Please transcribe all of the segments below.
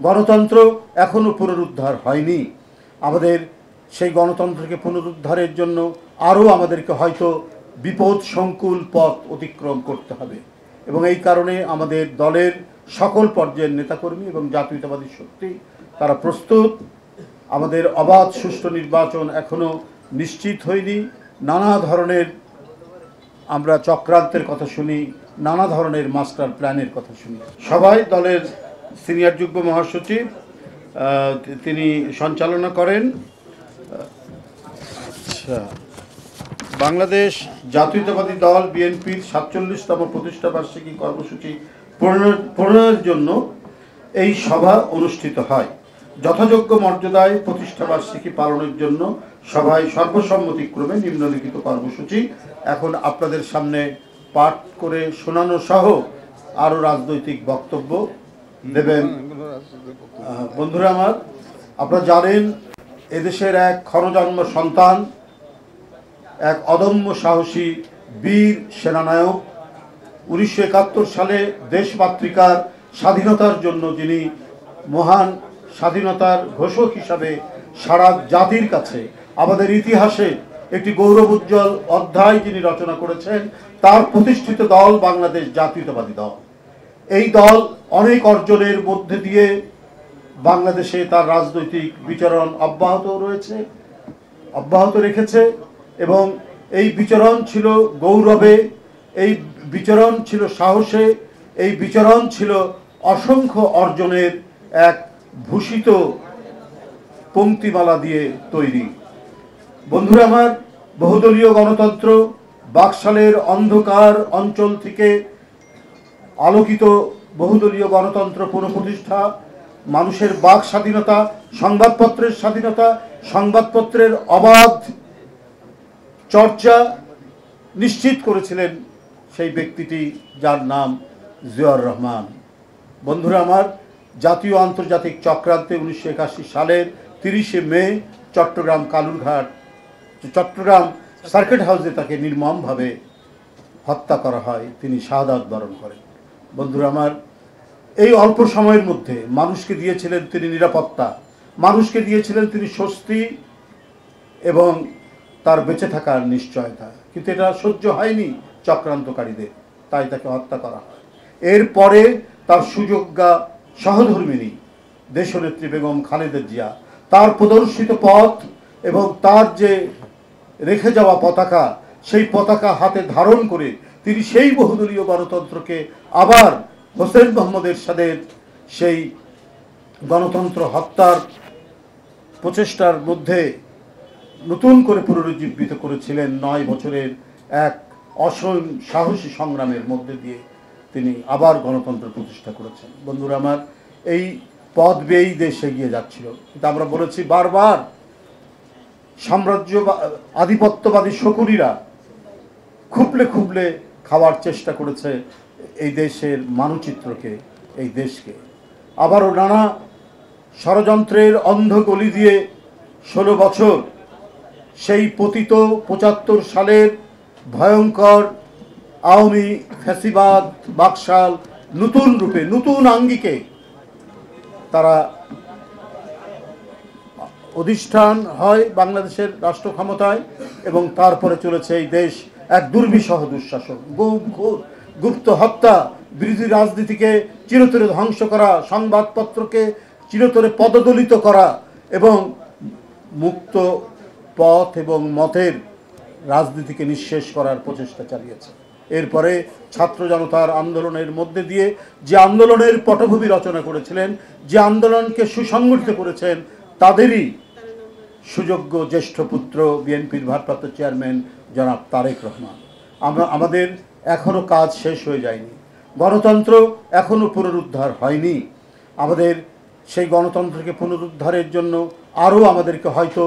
গণতন্ত্র এখনো পুনরুদ্ধার হয়নি। আমাদের সেই গণতন্ত্রকে পুনরুদ্ধারের জন্য আরও আমাদেরকে হয়তো বিপদ সংকুল পথ অতিক্রম করতে হবে এবং এই কারণে আমাদের দলের সকল পর্যায়ের নেতাকর্মী এবং জাতীয়তাবাদী শক্তি তারা প্রস্তুত। আমাদের অবাধ সুষ্ঠু নির্বাচন এখনো নিশ্চিত হয়নি। নানা ধরনের আমরা চক্রান্তের কথা শুনি, নানা ধরনের মাস্টার প্ল্যানের কথা শুনি। সবাই দলের সিনিয়র যুগ্ম মহাসচিব তিনি সঞ্চালনা করেন। আচ্ছা, বাংলাদেশ জাতীয়তাবাদী দল বিএনপির ৪৭তম প্রতিষ্ঠাবার্ষিকী কর্মসূচি প্রণয়নের জন্য এই সভা অনুষ্ঠিত হয়। যথাযোগ্য মর্যাদায় প্রতিষ্ঠাবার্ষিকী পালনের জন্য সভায় সর্বসম্মতিক্রমে নিম্নলিখিত কর্মসূচি এখন আপনাদের সামনে পাঠ করে শোনানো সহ আরও রাজনৈতিক বক্তব্য দেবেন। বন্ধুরা আমার, আপনারা জানেন এদেশের এক ক্ষণজন্ম সন্তান, এক অদম্য সাহসী বীর সেনানায়ক, ১৯৭১ সালে দেশমাতৃকার স্বাধীনতার জন্য যিনি মহান স্বাধীনতার ঘোষক হিসাবে সারা জাতির কাছে আমাদের ইতিহাসে একটি গৌরবোজ্জ্বল অধ্যায় যিনি রচনা করেছেন, তার প্রতিষ্ঠিত দল বাংলাদেশ জাতীয়তাবাদী দল। এই দল অনেক অর্জনের মধ্যে দিয়ে বাংলাদেশে তার রাজনৈতিক বিচরণ অব্যাহত রেখেছে এবং এই বিচরণ ছিল গৌরবে, এই বিচরণ ছিল সাহসে, এই বিচরণ ছিল অসংখ্য অর্জনের এক ভূষিত পংক্তিমালা দিয়ে তৈরি। বন্ধুরা আমার, বহুদলীয় গণতন্ত্র বাকশালের অন্ধকার অঞ্চল থেকে আলোকিত বহুদলীয় গণতন্ত্র পুনঃপ্রতিষ্ঠা, মানুষের বাক স্বাধীনতা, সংবাদপত্রের স্বাধীনতা, সংবাদপত্রের অবাধ চর্চা নিশ্চিত করেছিলেন সেই ব্যক্তিটি যার নাম জিয়াউর রহমান। বন্ধুরা আমার, জাতীয় আন্তর্জাতিক চক্রান্তে ১৯৮১ সালের ৩০শে মে চট্টগ্রাম সার্কিট হাউসে তাকে নির্মমভাবে হত্যা করা হয়, তিনি শাহাদাত বরণ করেন। বন্ধুরা আমার, এই অল্প সময়ের মধ্যে মানুষকে দিয়েছিলেন তিনি নিরাপত্তা, মানুষকে দিয়েছিলেন তিনি স্বস্তি এবং তার বেঁচে থাকার নিশ্চয়তা, কিন্তু এটা সহ্য হয়নি চক্রান্তকারীদের, তাই তাকে হত্যা করা হয়। এরপরে তার সুযোগ্যা সহধর্মিণী দেশনেত্রী বেগম খালেদা জিয়া তার প্রদর্শিত পথ এবং তার যে রেখে যাওয়া পতাকা, সেই পতাকা হাতে ধারণ করে তিনি সেই বহুদলীয় গণতন্ত্রকে আবার হোসেন মোহাম্মদ এরশাদের সেই গণতন্ত্র হত্যার প্রচেষ্টার মধ্যে নতুন করে পুনরুজ্জীবিত করেছিলেন। ৯ বছরের এক অসীম সাহসী সংগ্রামের মধ্যে দিয়ে তিনি আবার গণতন্ত্র প্রতিষ্ঠা করেছেন। বন্ধুরা আমার, এই পথ বেয়েই দেশ এগিয়ে যাচ্ছিল, কিন্তু আমরা বলেছি বারবার সাম্রাজ্য আধিপত্যবাদী শকুনিরা খুবলে খাওয়ার চেষ্টা করেছে এই দেশের মানচিত্রকে, এই দেশকে। আবারও নানা ষড়যন্ত্রের অন্ধ গলি দিয়ে ১৬ বছর সেই পতিত ৭৫ সালের ভয়ঙ্কর আওয়ামী ফ্যাসিবাদ বাকশাল নতুন রূপে নতুন আঙ্গিকে তারা অধিষ্ঠান হয় বাংলাদেশের রাষ্ট্র ক্ষমতায় এবং তারপরে চলেছে এই দেশ এক দুর্বিষহ দুঃশাসন, গুপ্ত হত্যা, বিরোধী রাজনীতিকে চিরতরে ধ্বংস করা, সংবাদপত্রকে চিরতরে পদদলিত করা এবং মুক্ত পথ এবং মতের রাজনীতিকে নিঃশেষ করার প্রচেষ্টা চালিয়েছে। এরপরে ছাত্র জনতার আন্দোলনের মধ্যে দিয়ে যে আন্দোলনের পটভূমি রচনা করেছিলেন, যে আন্দোলনকে সুসংগঠিত করেছেন, তাদেরই সুযোগ্য জ্যেষ্ঠ পুত্র বিএনপির ভারপ্রাপ্ত চেয়ারম্যান জনাব তারেক রহমান। আমাদের এখনও কাজ শেষ হয়ে যায়নি, গণতন্ত্র এখনও পুনরুদ্ধার হয়নি। আমাদের সেই গণতন্ত্রকে পুনরুদ্ধারের জন্য আরও আমাদেরকে হয়তো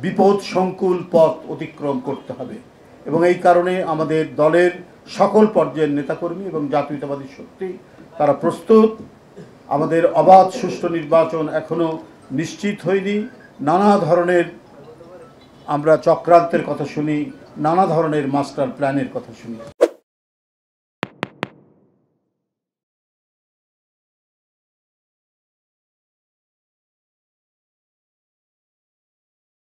বিপদ সংকুল পথ অতিক্রম করতে হবে এবং এই কারণে আমাদের দলের সকল পর্যায়ের নেতাকর্মী এবং জাতীয়তাবাদী শক্তি তারা প্রস্তুত। আমাদের অবাধ সুষ্ঠু নির্বাচন এখনো নিশ্চিত হয়নি। নানা ধরনের আমরা চক্রান্তের কথা শুনি, নানা ধরনের মাস্টার প্ল্যানের কথা শুনি।